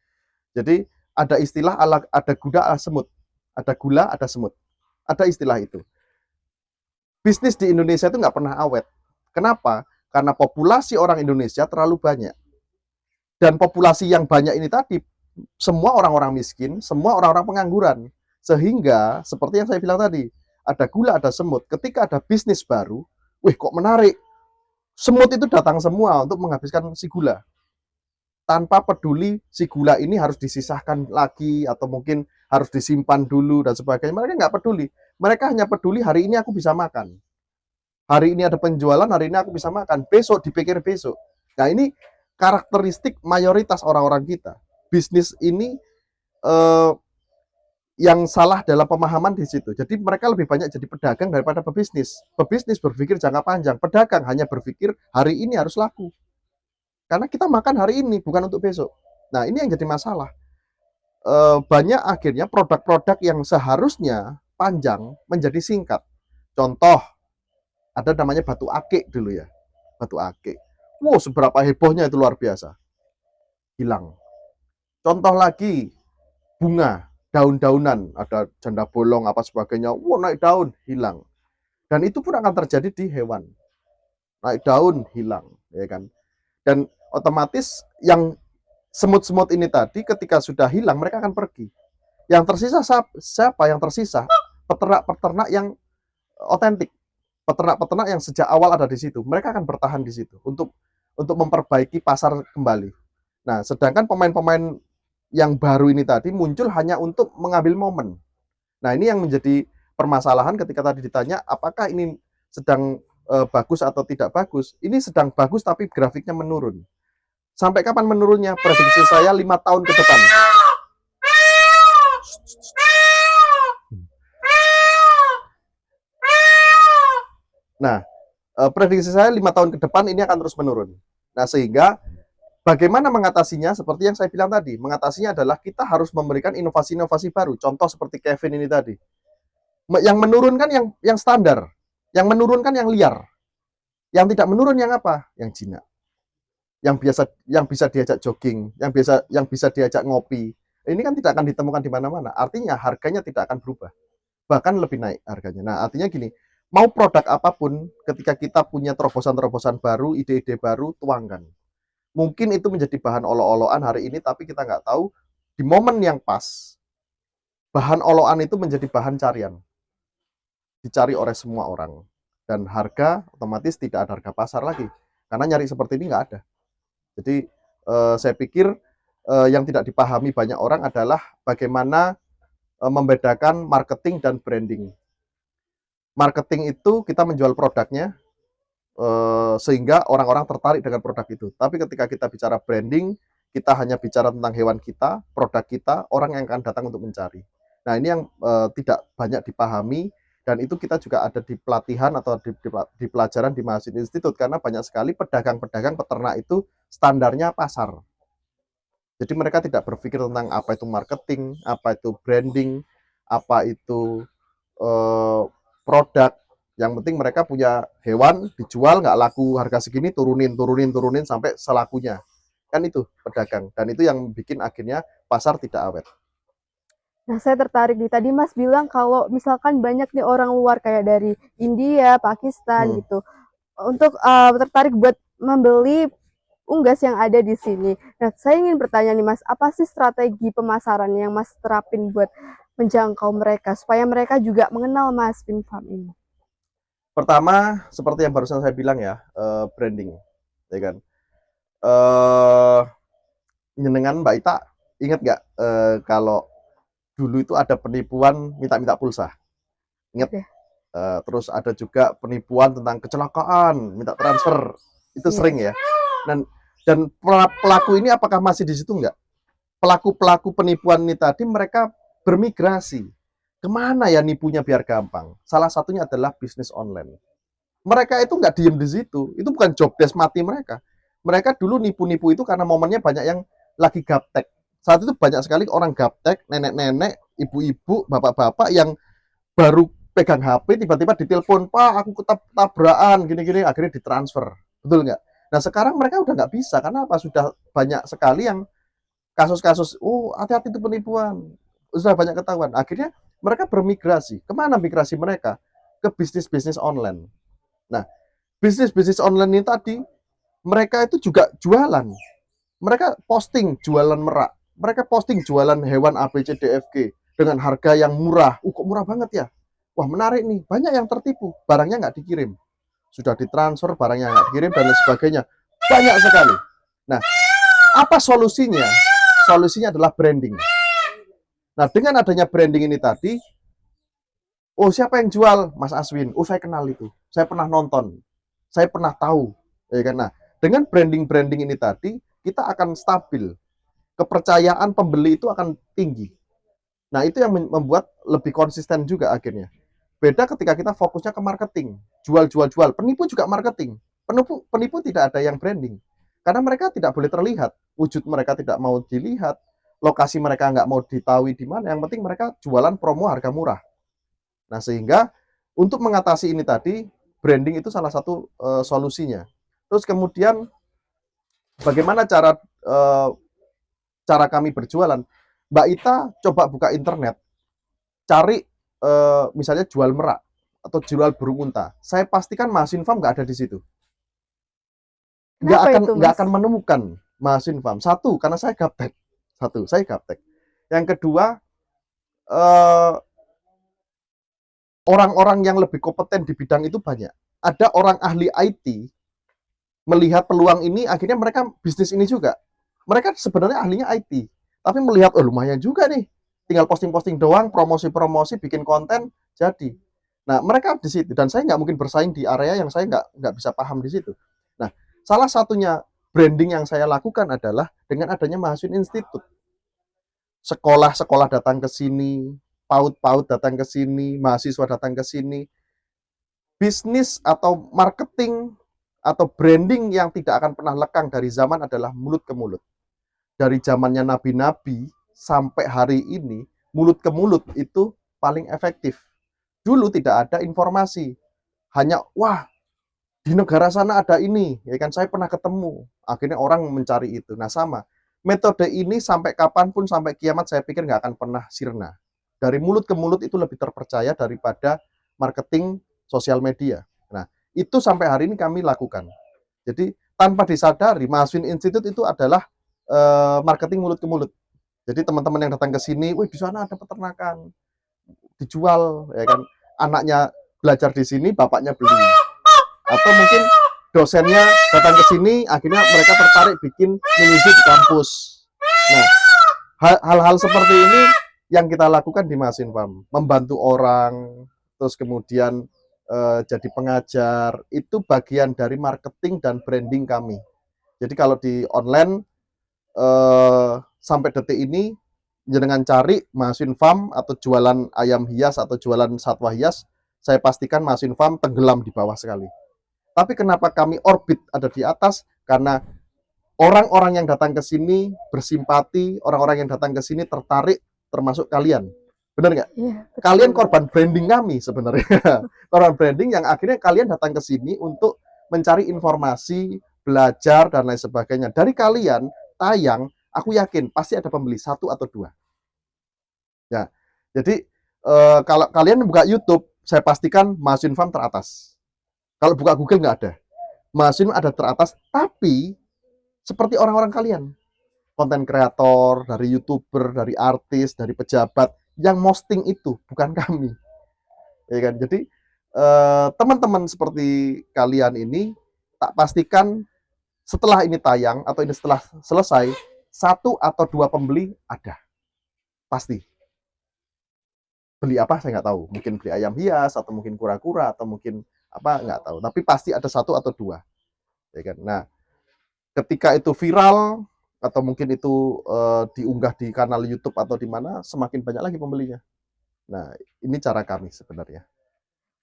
Jadi ada istilah ada gula ada semut, ada gula ada semut, ada istilah itu. Bisnis di Indonesia itu nggak pernah awet. Kenapa? Karena populasi orang Indonesia terlalu banyak. Dan populasi yang banyak ini tadi semua orang-orang miskin, semua orang-orang pengangguran. Sehingga seperti yang saya bilang tadi, ada gula, ada semut. Ketika ada bisnis baru, wih kok menarik. Semut itu datang semua untuk menghabiskan si gula. Tanpa peduli si gula ini harus disisahkan lagi atau mungkin harus disimpan dulu dan sebagainya. Mereka nggak peduli. Mereka hanya peduli hari ini aku bisa makan. Hari ini ada penjualan, hari ini aku bisa makan. Besok dipikir besok. Nah ini karakteristik mayoritas orang-orang kita. Bisnis ini eh, yang salah dalam pemahaman di situ. Jadi mereka lebih banyak jadi pedagang daripada pebisnis. Pebisnis berpikir jangka panjang, pedagang hanya berpikir hari ini harus laku. Karena kita makan hari ini, bukan untuk besok. Nah, ini yang jadi masalah. Banyak akhirnya produk-produk yang seharusnya panjang menjadi singkat. Contoh, ada namanya batu akik dulu ya. Batu akik. Wow, seberapa hebohnya itu luar biasa. Hilang. Contoh lagi, bunga, daun-daunan, ada janda bolong apa sebagainya. Wow, naik daun, hilang. Dan itu pun akan terjadi di hewan. Naik daun, hilang, ya kan? Dan otomatis yang semut-semut ini tadi ketika sudah hilang mereka akan pergi. Yang tersisa siapa? Yang tersisa peternak-peternak yang otentik, peternak-peternak yang sejak awal ada di situ. Mereka akan bertahan di situ untuk memperbaiki pasar kembali. Nah, sedangkan pemain-pemain yang baru ini tadi muncul hanya untuk mengambil momen. Nah, ini yang menjadi permasalahan ketika tadi ditanya apakah ini sedang bagus atau tidak bagus. Ini sedang bagus tapi grafiknya menurun. Sampai kapan menurunnya? Prediksi saya 5 tahun ke depan. Nah, prediksi saya 5 tahun ke depan ini akan terus menurun. Nah, sehingga bagaimana mengatasinya? Seperti yang saya bilang tadi, mengatasinya adalah kita harus memberikan inovasi-inovasi baru. Contoh seperti Kevin ini tadi. Yang menurunkan yang standar, yang menurunkan yang liar. Yang tidak menurun yang apa? Yang jinak. Yang bisa diajak jogging, yang bisa diajak ngopi. Ini kan tidak akan ditemukan di mana-mana. Artinya harganya tidak akan berubah. Bahkan lebih naik harganya. Nah, artinya gini, mau produk apapun ketika kita punya terobosan-terobosan baru, ide-ide baru, tuangkan. Mungkin itu menjadi bahan olo-oloan hari ini, tapi kita nggak tahu di momen yang pas, bahan oloan itu menjadi bahan carian. Dicari oleh semua orang. Dan harga otomatis tidak ada harga pasar lagi. Karena nyari seperti ini nggak ada. Jadi saya pikir yang tidak dipahami banyak orang adalah bagaimana membedakan marketing dan branding. Marketing itu kita menjual produknya sehingga orang-orang tertarik dengan produk itu. Tapi ketika kita bicara branding, kita hanya bicara tentang hewan kita, produk kita, orang yang akan datang untuk mencari. Nah, ini yang tidak banyak dipahami dan itu kita juga ada di pelatihan atau di pelajaran di Mahasiswa Institut karena banyak sekali pedagang-pedagang peternak itu standarnya pasar. Jadi mereka tidak berpikir tentang apa itu marketing, apa itu branding, apa itu produk. Yang penting mereka punya hewan, dijual nggak laku harga segini, turunin sampai selakunya. Kan itu pedagang. Dan itu yang bikin akhirnya pasar tidak awet. Nah, saya tertarik nih. Tadi Mas bilang kalau misalkan banyak nih orang luar kayak dari India, Pakistan Hmm. gitu, untuk tertarik buat membeli unggas yang ada di sini. Nah, saya ingin bertanya nih Mas, apa sih strategi pemasaran yang Mas terapin buat menjangkau mereka supaya mereka juga mengenal Mas Fin Farm ini? Pertama, seperti yang barusan saya bilang ya, branding, ya kan. Eh, Nyenengan Mbak Ita, ingat nggak kalau dulu itu ada penipuan minta-minta pulsa? Ingat? Oke, Terus ada juga penipuan tentang kecelakaan, minta transfer. Itu iya. sering ya. Dan pelaku ini apakah masih di situ nggak? Pelaku-pelaku penipuan ini tadi mereka bermigrasi. Kemana ya nipunya biar gampang? Salah satunya adalah bisnis online. Mereka itu nggak diem di situ. Itu bukan job desk mati mereka. Mereka dulu nipu-nipu itu karena momennya banyak yang lagi gaptek. Saat itu banyak sekali orang gaptek, nenek-nenek, ibu-ibu, bapak-bapak yang baru pegang HP tiba-tiba ditelepon, Pak aku ketabrakan gini-gini, akhirnya ditransfer, betul nggak? Nah sekarang mereka udah nggak bisa karena apa, sudah banyak sekali yang kasus-kasus, oh hati-hati itu penipuan, sudah banyak ketahuan. Akhirnya mereka bermigrasi, kemana migrasi mereka? Ke bisnis-bisnis online. Nah bisnis-bisnis online ini tadi mereka itu juga jualan, mereka posting jualan merak, mereka posting jualan hewan A B C D F G dengan harga yang murah. Kok murah banget ya? Wah menarik nih, banyak yang tertipu, barangnya nggak dikirim, sudah ditransfer, barangnya nggak dikirim dan lain sebagainya, banyak sekali. Nah, apa solusinya? Solusinya adalah branding. Nah, dengan adanya branding ini tadi, oh siapa yang jual? Mas Aswin. Oh saya kenal itu, saya pernah nonton, saya pernah tahu, ya kan? Nah, dengan branding ini tadi, kita akan stabil, kepercayaan pembeli itu akan tinggi. Nah, itu yang membuat lebih konsisten juga akhirnya. Beda ketika kita fokusnya ke marketing, jual. Penipu juga marketing. Penipu tidak ada yang branding. Karena mereka tidak boleh terlihat, wujud mereka tidak mau dilihat, lokasi mereka nggak mau ditahui di mana. Yang penting mereka jualan promo harga murah. Nah, sehingga untuk mengatasi ini tadi, branding itu salah satu solusinya. Terus kemudian bagaimana cara kami berjualan? Mbak Ita coba buka internet, cari misalnya jual merak atau jual burung unta, saya pastikan Masinfam nggak ada di situ. Kenapa itu Nggak Mas? akan menemukan Masinfam. Satu, karena saya gaptek. Satu, saya gaptek. Yang kedua, eh, orang-orang yang lebih kompeten di bidang itu banyak. Ada orang ahli IT melihat peluang ini, akhirnya mereka bisnis ini juga. Mereka sebenarnya ahlinya IT, tapi melihat, oh lumayan juga nih, tinggal posting-posting doang, promosi-promosi, bikin konten, jadi. Nah, mereka di situ, dan saya nggak mungkin bersaing di area yang saya nggak bisa paham di situ. Nah, salah satunya branding yang saya lakukan adalah dengan adanya Mahasiswa Institute. Sekolah-sekolah datang ke sini, PAUD-PAUD datang ke sini, mahasiswa datang ke sini. Bisnis atau marketing atau branding yang tidak akan pernah lekang dari zaman adalah mulut ke mulut. Dari zamannya nabi-nabi sampai hari ini, mulut ke mulut itu paling efektif. Dulu tidak ada informasi, hanya wah di negara sana ada ini, ya kan saya pernah ketemu. Akhirnya orang mencari itu. Nah sama, metode ini sampai kapanpun sampai kiamat saya pikir nggak akan pernah sirna. Dari mulut ke mulut itu lebih terpercaya daripada marketing sosial media. Nah itu sampai hari ini kami lakukan. Jadi tanpa disadari, Mahasiswa Institute itu adalah marketing mulut ke mulut. Jadi teman-teman yang datang ke sini, wih di sana ada peternakan, dijual, ya kan? Anaknya belajar di sini, bapaknya beli. Atau mungkin dosennya datang ke sini, akhirnya mereka tertarik bikin mini zoo di kampus. Nah, hal-hal seperti ini yang kita lakukan di Masinfam, membantu orang, terus kemudian jadi pengajar, itu bagian dari marketing dan branding kami. Jadi kalau di online sampai detik ini dengan cari Masinfam atau jualan ayam hias atau jualan satwa hias, saya pastikan Masinfam tenggelam di bawah sekali. Tapi kenapa kami orbit ada di atas? Karena orang-orang yang datang ke sini bersimpati, orang-orang yang datang ke sini tertarik, termasuk kalian. Benar nggak? Iya, Kalian betul. korban branding kami sebenarnya. Korban branding yang akhirnya kalian datang ke sini untuk mencari informasi, belajar, dan lain sebagainya. Dari kalian tayang, aku yakin pasti ada pembeli satu atau dua. Ya, jadi kalau kalian buka YouTube, saya pastikan Masin Farm teratas. Kalau buka Google nggak ada. Masin ada teratas, tapi seperti orang-orang kalian, konten kreator, dari YouTuber, dari artis, dari pejabat, yang posting itu bukan kami, ya kan? Jadi teman-teman seperti kalian ini, tak pastikan setelah ini tayang atau ini setelah selesai, satu atau dua pembeli ada, pasti. Beli apa saya nggak tahu, mungkin beli ayam hias atau mungkin kura-kura atau mungkin apa nggak tahu, tapi pasti ada satu atau dua, ya kan? Nah, ketika itu viral atau mungkin itu diunggah di kanal YouTube atau di mana, semakin banyak lagi pembelinya. Nah, ini cara kami sebenarnya.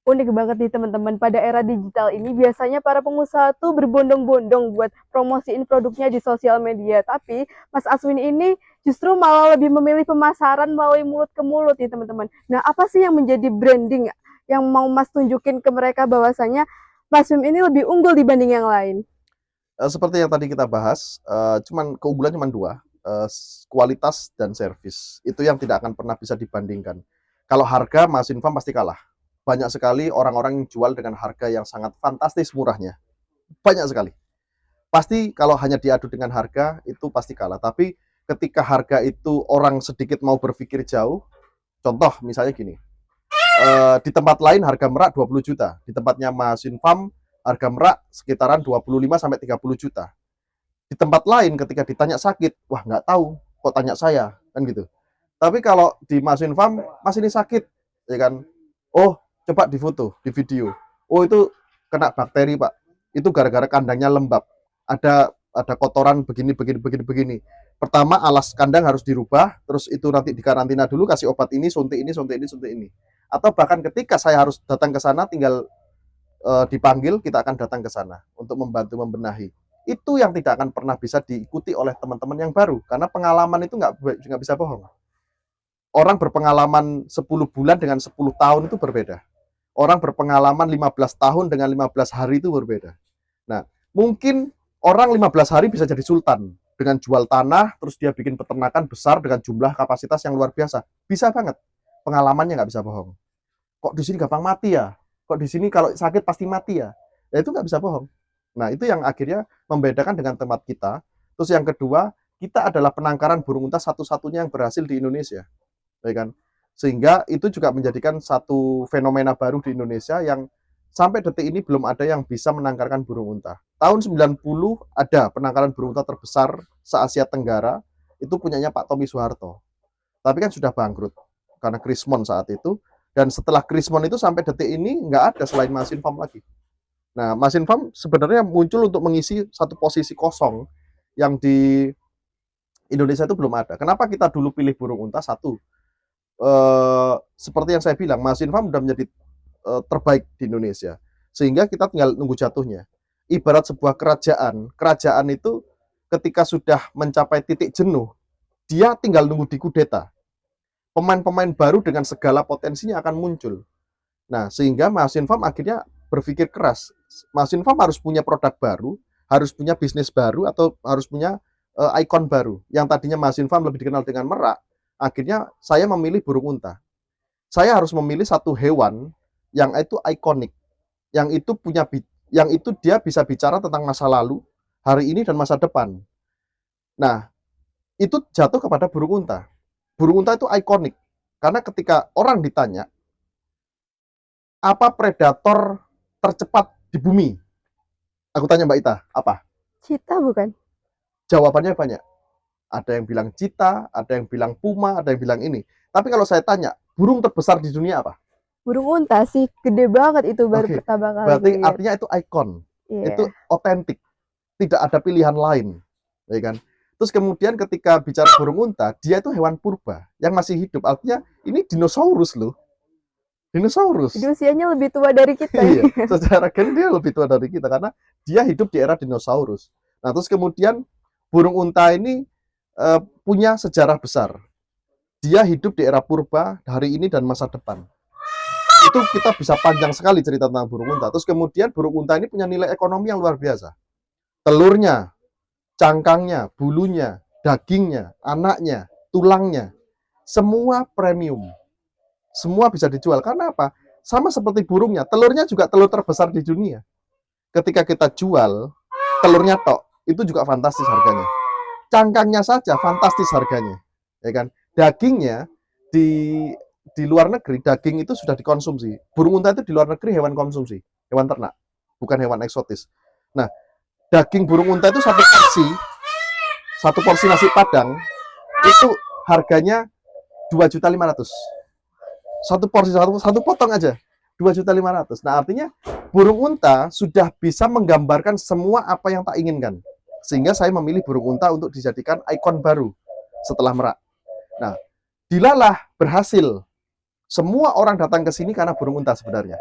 Unik banget nih teman-teman, pada era digital ini biasanya para pengusaha tuh berbondong-bondong buat promosiin produknya di sosial media. Tapi Mas Aswin ini justru malah lebih memilih pemasaran melalui mulut ke mulut nih teman-teman. Nah, apa sih yang menjadi branding yang mau Mas tunjukin ke mereka bahwasanya Mas Wim ini lebih unggul dibanding yang lain? Seperti yang tadi kita bahas, keunggulan cuman dua, kualitas dan servis. Itu yang tidak akan pernah bisa dibandingkan. Kalau harga, Mas Infam pasti kalah. Banyak sekali orang-orang yang jual dengan harga yang sangat fantastis murahnya. Banyak sekali. Pasti kalau hanya diadu dengan harga, itu pasti kalah. Tapi ketika harga itu orang sedikit mau berpikir jauh, contoh misalnya gini, di tempat lain harga merak 20 juta, di tempatnya Mas Infam harga merak sekitaran 25 sampai 30 juta. Di tempat lain ketika ditanya sakit, wah nggak tahu, kok tanya saya, kan gitu. Tapi kalau di Mas Infam, Mas ini sakit, ya kan? Oh, coba difoto, di video. Oh, itu kena bakteri, Pak. Itu gara-gara kandangnya lembab. Ada kotoran begini begini begini begini. Pertama alas kandang harus dirubah, terus itu nanti dikarantina dulu, kasih obat ini, suntik ini, suntik ini, suntik ini. Atau bahkan ketika saya harus datang ke sana, tinggal dipanggil, kita akan datang ke sana untuk membantu membenahi. Itu yang tidak akan pernah bisa diikuti oleh teman-teman yang baru, karena pengalaman itu nggak bisa bohong. Orang berpengalaman 10 bulan dengan 10 tahun itu berbeda. Orang berpengalaman 15 tahun dengan 15 hari itu berbeda. Nah, mungkin orang 15 hari bisa jadi sultan dengan jual tanah, terus dia bikin peternakan besar dengan jumlah kapasitas yang luar biasa. Bisa banget. Pengalamannya nggak bisa bohong. Kok di sini gampang mati ya? Kok di sini kalau sakit pasti mati ya? Ya itu nggak bisa bohong. Nah, itu yang akhirnya membedakan dengan tempat kita. Terus yang kedua, kita adalah penangkaran burung unta satu-satunya yang berhasil di Indonesia, ya kan? Sehingga itu juga menjadikan satu fenomena baru di Indonesia yang sampai detik ini belum ada yang bisa menangkarkan burung unta. Tahun 90 ada penangkaran burung unta terbesar se-Asia Tenggara, itu punyanya Pak Tommy Soeharto. Tapi kan sudah bangkrut karena Krismon saat itu. Dan setelah Krismon itu sampai detik ini nggak ada selain Masin Farm lagi. Nah, Masin Farm sebenarnya muncul untuk mengisi satu posisi kosong yang di Indonesia itu belum ada. Kenapa kita dulu pilih burung unta? Satu, seperti yang saya bilang, Masin Farm sudah menjadi terbaik di Indonesia. Sehingga kita tinggal nunggu jatuhnya. Ibarat sebuah kerajaan, kerajaan itu ketika sudah mencapai titik jenuh, dia tinggal nunggu dikudeta. Pemain-pemain baru dengan segala potensinya akan muncul. Nah, sehingga Masin Farm akhirnya berpikir keras. Masin Farm harus punya produk baru, harus punya bisnis baru, atau harus punya ikon baru. Yang tadinya Masin Farm lebih dikenal dengan merak, akhirnya saya memilih burung unta. Saya harus memilih satu hewan yang itu ikonik, yang itu punya, yang itu dia bisa bicara tentang masa lalu, hari ini dan masa depan. Nah, itu jatuh kepada burung unta. Burung unta itu ikonik karena ketika orang ditanya apa predator tercepat di bumi, aku tanya Mbak Ita, apa? Cita bukan? Jawabannya banyak. Ada yang bilang cita, ada yang bilang puma, ada yang bilang ini. Tapi kalau saya tanya, burung terbesar di dunia apa? Burung unta sih, gede banget itu baru Oke, pertama kali berarti lihat. artinya itu ikon, itu Iya. otentik, tidak ada pilihan lain, ya kan? Terus kemudian ketika bicara burung unta, dia itu hewan purba yang masih hidup, artinya ini dinosaurus loh, Jadi dinosaurus. usianya lebih tua dari kita Iya, ini. secara gen dia lebih tua dari kita karena dia hidup di era dinosaurus. Nah, terus kemudian burung unta ini punya sejarah besar. dia hidup di era purba, hari ini dan masa depan. Itu kita bisa panjang sekali cerita tentang burung unta. Terus kemudian burung unta ini punya nilai ekonomi yang luar biasa. Telurnya, cangkangnya, bulunya, dagingnya, anaknya, tulangnya, semua premium. Semua bisa dijual. Karena apa? Sama seperti burungnya, telurnya juga telur terbesar di dunia. Ketika kita jual, telurnya tok, itu juga fantastis harganya. Cangkangnya saja fantastis harganya. Ya kan? Dagingnya di luar negeri, daging itu sudah dikonsumsi. Burung unta itu di luar negeri hewan konsumsi, hewan ternak, bukan hewan eksotis. Nah, daging burung unta itu satu porsi nasi padang itu harganya 2.500.000. Satu porsi, satu potong aja 2.500.000. Nah, artinya burung unta sudah bisa menggambarkan semua apa yang tak inginkan. Sehingga saya memilih burung unta untuk dijadikan ikon baru setelah Merak. Nah, dilalah berhasil. Semua orang datang ke sini karena burung unta sebenarnya.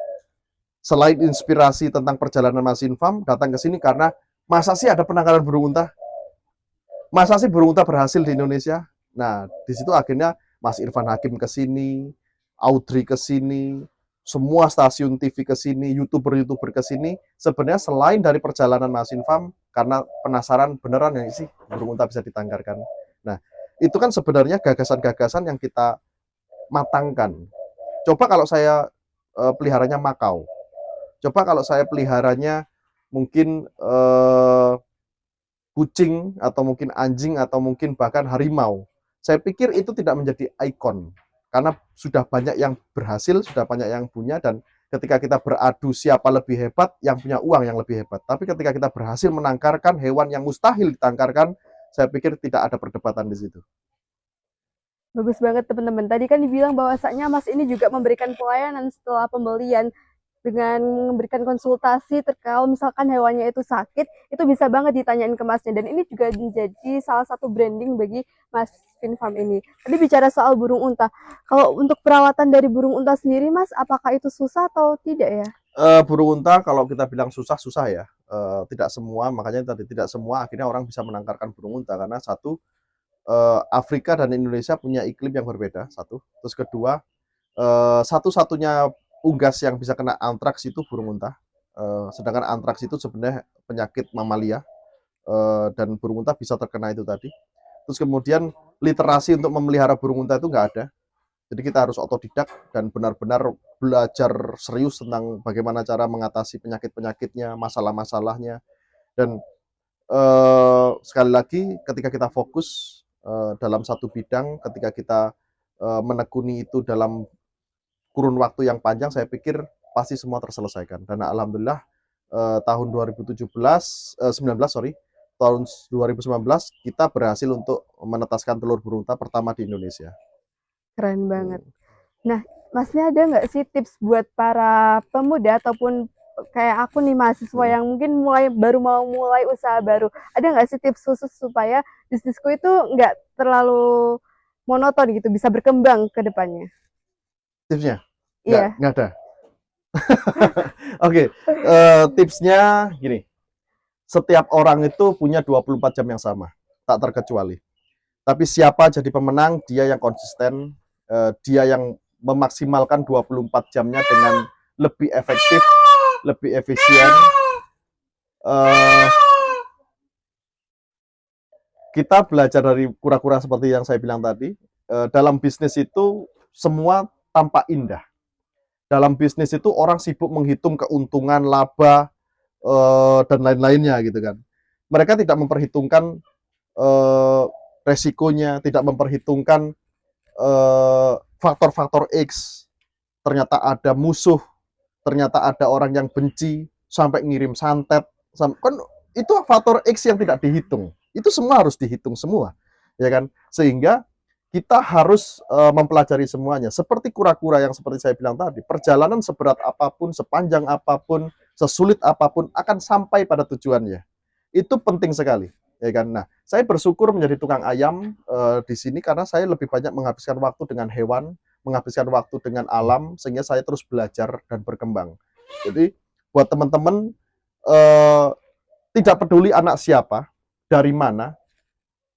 Selain inspirasi tentang perjalanan Mas Infam, datang ke sini karena masa sih ada penangkaran burung unta? Masa sih burung unta berhasil di Indonesia? Nah, di situ akhirnya Mas Irfan Hakim ke sini, Audrey ke sini, semua stasiun TV ke sini, YouTuber-YouTuber ke sini. Sebenarnya selain dari perjalanan Mas Infam, karena penasaran beneran yang sih burung unta bisa ditangkarkan. Nah, itu kan sebenarnya gagasan-gagasan yang kita matangkan. Coba kalau saya peliharanya makau. Coba kalau saya peliharanya mungkin kucing atau mungkin anjing atau mungkin bahkan harimau. Saya pikir itu tidak menjadi ikon karena sudah banyak yang berhasil, sudah banyak yang punya, dan ketika kita beradu siapa lebih hebat, yang punya uang yang lebih hebat. Tapi ketika kita berhasil menangkarkan hewan yang mustahil ditangkarkan, saya pikir tidak ada perdebatan di situ. Bagus banget teman-teman. Tadi kan dibilang bahwasanya Mas ini juga memberikan pelayanan setelah pembelian dengan memberikan konsultasi terkait misalkan hewannya itu sakit, itu bisa banget ditanyain ke Masnya, dan ini juga menjadi salah satu branding bagi Mas Finfarm ini. Tadi bicara soal burung unta. Kalau untuk perawatan dari burung unta sendiri Mas, apakah itu susah atau tidak ya? Burung unta kalau kita bilang susah ya. Tidak semua, makanya tadi tidak semua akhirnya orang bisa menangkarkan burung unta karena satu, Afrika dan Indonesia punya iklim yang berbeda, satu. Terus kedua, satu-satunya unggas yang bisa kena antraks itu burung unta. Sedangkan antraks itu sebenarnya penyakit mamalia, dan burung unta bisa terkena itu tadi. Terus kemudian literasi untuk memelihara burung unta itu nggak ada. Jadi kita harus otodidak dan benar-benar belajar serius tentang bagaimana cara mengatasi penyakit-penyakitnya, masalah-masalahnya. Dan sekali lagi ketika kita fokus dalam satu bidang, ketika kita menekuni itu dalam kurun waktu yang panjang, saya pikir pasti semua terselesaikan. Dan alhamdulillah tahun 2017, 19 sorry, tahun 2019 kita berhasil untuk menetaskan telur burung unta pertama di Indonesia. Keren banget. Nah, Masnya ada nggak sih tips buat para pemuda ataupun kayak aku nih mahasiswa yang mungkin baru mau mulai usaha baru, ada nggak sih tips khusus supaya bisnisku itu nggak terlalu monoton gitu, bisa berkembang ke depannya? Tipsnya? Iya. Nggak ada. Oke, tipsnya gini. Setiap orang itu punya 24 jam yang sama, tak terkecuali. Tapi siapa jadi pemenang, dia yang konsisten, dia yang memaksimalkan 24 jamnya dengan lebih efektif, lebih efisien. Kita belajar dari kura-kura seperti yang saya bilang tadi, dalam bisnis itu semua tampak indah. Dalam bisnis itu orang sibuk menghitung keuntungan, laba, dan lain-lainnya gitu kan. Mereka tidak memperhitungkan resikonya, tidak memperhitungkan faktor-faktor X. Ternyata ada musuh, ternyata ada orang yang benci, sampai ngirim santet. Kan itu faktor X yang tidak dihitung. Itu semua harus dihitung semua, ya kan? Sehingga kita harus mempelajari semuanya. Seperti kura-kura yang seperti saya bilang tadi, perjalanan seberat apapun, sepanjang apapun, sesulit apapun akan sampai pada tujuannya. Itu penting sekali, ya kan? Nah, saya bersyukur menjadi tukang ayam di sini karena saya lebih banyak menghabiskan waktu dengan hewan, menghabiskan waktu dengan alam, sehingga saya terus belajar dan berkembang. Jadi, buat teman-teman, tidak peduli anak siapa, dari mana,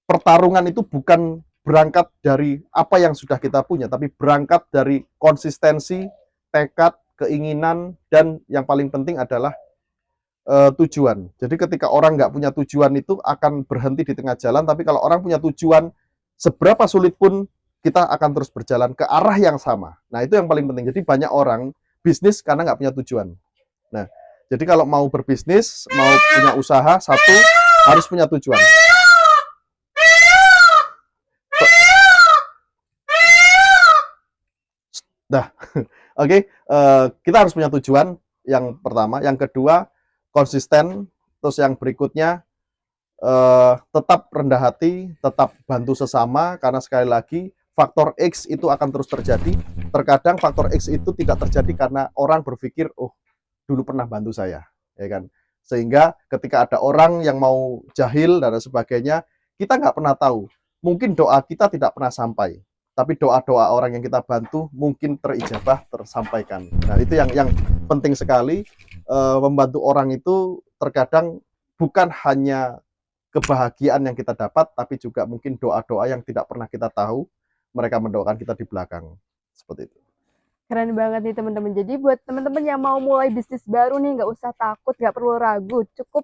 pertarungan itu bukan berangkat dari apa yang sudah kita punya, tapi berangkat dari konsistensi, tekad, keinginan, dan yang paling penting adalah tujuan. Jadi ketika orang nggak punya tujuan itu akan berhenti di tengah jalan, tapi kalau orang punya tujuan, seberapa sulit pun kita akan terus berjalan ke arah yang sama. Nah itu yang paling penting. Jadi banyak orang bisnis karena nggak punya tujuan. Nah, jadi kalau mau berbisnis, mau punya usaha, satu harus punya tujuan. Nah, oke, kita harus punya tujuan yang pertama. Yang kedua, konsisten. Terus yang berikutnya, tetap rendah hati, tetap bantu sesama, karena sekali lagi, faktor X itu akan terus terjadi. Terkadang faktor X itu tidak terjadi karena orang berpikir, oh, dulu pernah bantu saya, ya kan? Sehingga ketika ada orang yang mau jahil dan sebagainya, kita nggak pernah tahu. Mungkin doa kita tidak pernah sampai, tapi doa-doa orang yang kita bantu mungkin terijabah, tersampaikan. Nah itu yang penting sekali. Membantu orang itu terkadang bukan hanya kebahagiaan yang kita dapat, tapi juga mungkin doa-doa yang tidak pernah kita tahu, mereka mendoakan kita di belakang. Seperti itu. Keren banget nih teman-teman. Jadi buat teman-teman yang mau mulai bisnis baru nih, nggak usah takut, nggak perlu ragu. Cukup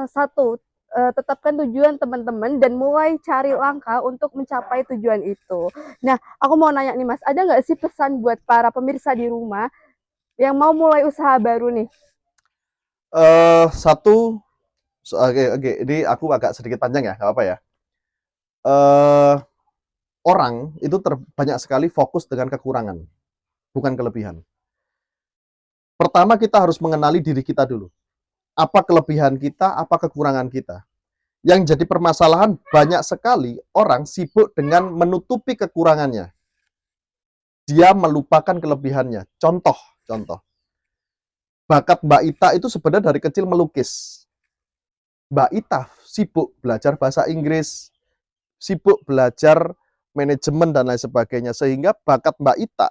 satu, tetapkan tujuan teman-teman dan mulai cari langkah untuk mencapai tujuan itu. Nah, aku mau nanya nih Mas, ada nggak sih pesan buat para pemirsa di rumah yang mau mulai usaha baru nih? Satu, oke, ini aku agak sedikit panjang ya, nggak apa ya. Eh, Orang itu banyak sekali fokus dengan kekurangan, bukan kelebihan. Pertama kita harus mengenali diri kita dulu. Apa kelebihan kita, apa kekurangan kita. Yang jadi permasalahan banyak sekali orang sibuk dengan menutupi kekurangannya. Dia melupakan kelebihannya. Contoh. Bakat Mbak Ita itu sebenarnya dari kecil melukis. Mbak Ita sibuk belajar bahasa Inggris, sibuk belajar manajemen dan lain sebagainya. Sehingga bakat Mbak Ita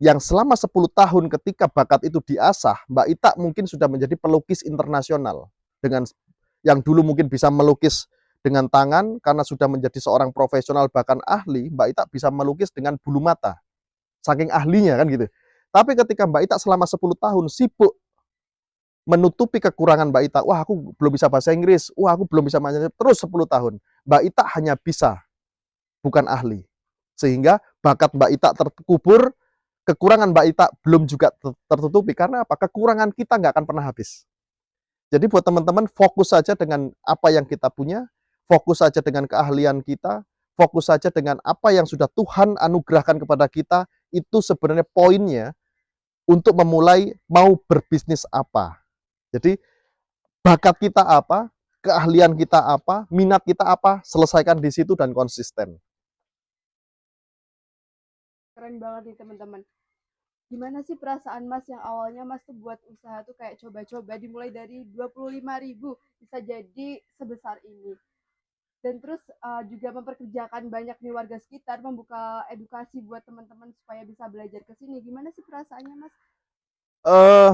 yang selama 10 tahun ketika bakat itu diasah, Mbak Ita mungkin sudah menjadi pelukis internasional. Dengan yang dulu mungkin bisa melukis dengan tangan, karena sudah menjadi seorang profesional bahkan ahli, Mbak Ita bisa melukis dengan bulu mata. Saking ahlinya kan gitu. Tapi ketika Mbak Ita selama 10 tahun sibuk menutupi kekurangan Mbak Ita, wah aku belum bisa bahasa Inggris, wah aku belum bisa manajerial, terus 10 tahun. Mbak Ita hanya bisa, bukan ahli. Sehingga bakat Mbak Ita terkubur, kekurangan Mbak Ita belum juga tertutupi. Karena apa? Kekurangan kita nggak akan pernah habis. Jadi buat teman-teman, fokus saja dengan apa yang kita punya, fokus saja dengan keahlian kita, fokus saja dengan apa yang sudah Tuhan anugerahkan kepada kita, itu sebenarnya poinnya untuk memulai mau berbisnis apa. Jadi bakat kita apa, keahlian kita apa, minat kita apa, selesaikan di situ dan konsisten. Keren banget nih teman-teman. Gimana sih perasaan Mas yang awalnya Mas tuh buat usaha tuh kayak coba-coba dimulai dari 25.000 bisa jadi sebesar ini. Dan terus juga memperkerjakan banyak nih warga sekitar, membuka edukasi buat teman-teman supaya bisa belajar ke sini. Gimana sih perasaannya Mas? Eh,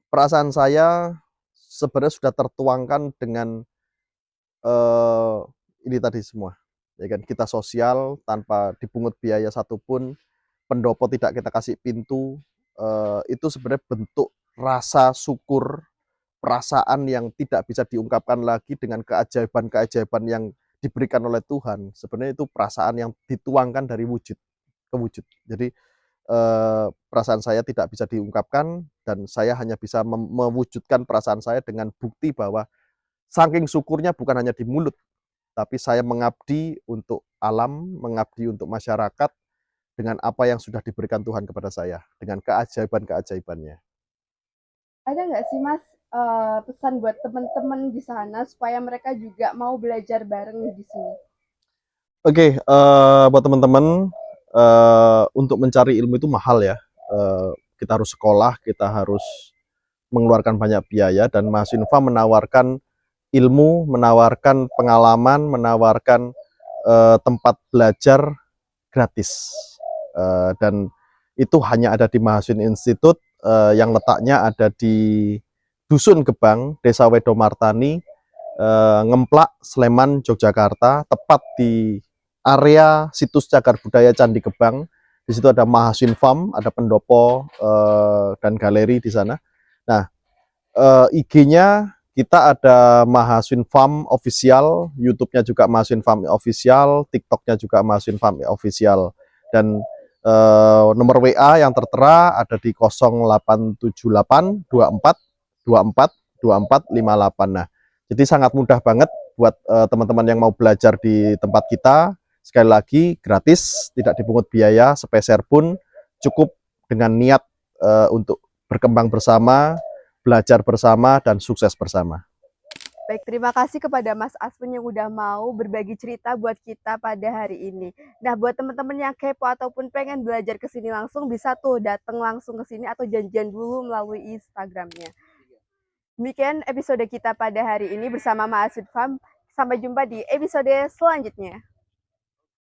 Perasaan saya sebenarnya sudah tertuangkan dengan eh, ini tadi semua. Ya kan, kita sosial tanpa dipungut biaya satupun, pendopo tidak kita kasih pintu, itu sebenarnya bentuk rasa syukur, perasaan yang tidak bisa diungkapkan lagi dengan keajaiban-keajaiban yang diberikan oleh Tuhan. Sebenarnya itu perasaan yang dituangkan dari wujud ke wujud. Jadi perasaan saya tidak bisa diungkapkan dan saya hanya bisa mewujudkan perasaan saya dengan bukti bahwa saking syukurnya bukan hanya di mulut, tapi saya mengabdi untuk alam, mengabdi untuk masyarakat dengan apa yang sudah diberikan Tuhan kepada saya, dengan keajaiban-keajaibannya. Ada nggak sih Mas pesan buat teman-teman di sana supaya mereka juga mau belajar bareng di sini? Oke, buat teman-teman, untuk mencari ilmu itu mahal ya. Kita harus sekolah, kita harus mengeluarkan banyak biaya, dan Mahasiswa menawarkan ilmu, menawarkan pengalaman, menawarkan tempat belajar gratis. Dan itu hanya ada di Mahasiswa Institute, yang letaknya ada di Dusun Gebang, Desa Wedomartani, Ngemplak, Sleman, Yogyakarta, tepat di area situs cagar budaya Candi Gebang. Di situ ada Mahaswin Farm, ada pendopo dan galeri di sana. Nah, IG-nya kita ada Mahaswin Farm Official, YouTube-nya juga Mahaswin Farm Official, TikTok-nya juga Mahaswin Farm Official. Dan nomor WA yang tertera ada di 0878 24 24 24 58. Nah, jadi sangat mudah banget buat teman-teman yang mau belajar di tempat kita. Sekali lagi gratis, tidak dipungut biaya sepeser pun, cukup dengan niat untuk berkembang bersama, belajar bersama, dan sukses bersama. Baik, terima kasih kepada Mas Aswin yang udah mau berbagi cerita buat kita pada hari ini. Nah, buat teman-teman yang kepo ataupun pengen belajar ke sini langsung, bisa tuh datang langsung ke sini atau janjian dulu melalui Instagramnya. Demikian episode kita pada hari ini bersama Mahaswin Farm. Sampai jumpa di episode selanjutnya.